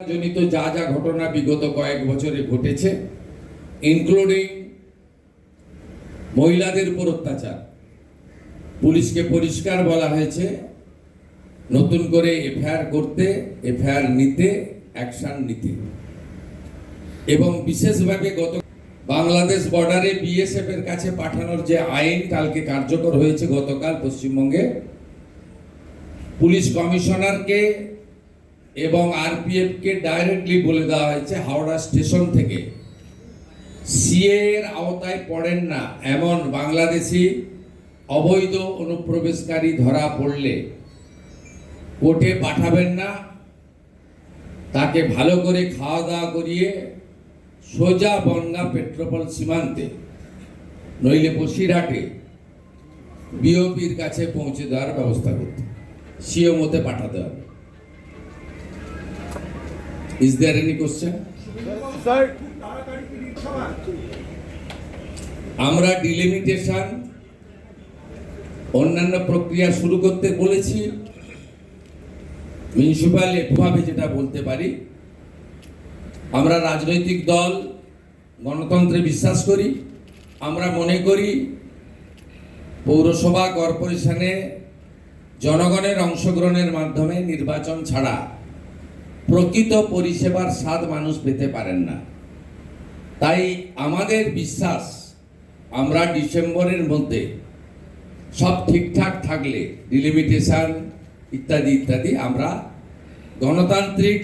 জনিত যা যা ঘটনা বিগত কয়েক বছরে ঘটেছে, ইনক্লুডিং মহিলাদের উপর অত্যাচার, পুলিশকে পরিষ্কার বলা হয়েছে নতুন করে এফআইআর করতে, এফআইআর নিতে, অ্যাকশন নিতে। এবং বিশেষভাবে বাংলাদেশ বর্ডারে বিএসএফ এর কাছে পাঠানোর যে আইন কালকে কার্যকর হয়েছে, গতকাল পশ্চিমবঙ্গে পুলিশ কমিশনারকে এবং আরপিএফ কে ডাইরেক্টলি বলে দেওয়া হয়েছে হাওড়া স্টেশন থেকে সিএ এর আওতায় পড়েন না এমন বাংলাদেশি অবৈধ অনুপ্রবেশকারী ধরা পড়লে কোর্টে পাঠাবেন না, তাকে ভালো করে খাওয়া দাওয়া করিয়ে সোজা বনগাঁ পেট্রোপল সীমান্তে নইলে বসিরহাটে বিওপির কাছে পৌঁছে দেওয়ার ব্যবস্থা করতে, সিও মতে পাঠাতে হবে। Is there any question? Sir. আমরা ডিলিমিটেশন অন্যান্য প্রক্রিয়া শুরু করতে বলেছি। মিউনিসিপ্যাল এভাবে যেটা বলতে পারি, আমরা রাজনৈতিক দল গণতন্ত্রে বিশ্বাস করি। আমরা মনে করি পৌরসভা কর্পোরেশনে জনগণের অংশগ্রহণের মাধ্যমে নির্বাচন ছাড়া প্রকৃত পরিষেবার স্বাদ মানুষ পেতে পারেন না। তাই আমাদের বিশ্বাস আমরা ডিসেম্বরের মধ্যে সব ঠিকঠাক থাকলে ডিলিমিটেশন ইত্যাদি ইত্যাদি আমরা গণতান্ত্রিক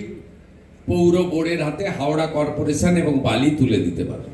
পৌর বোর্ডের হাতে হাওড়া কর্পোরেশন এবং বালি তুলে দিতে পারব।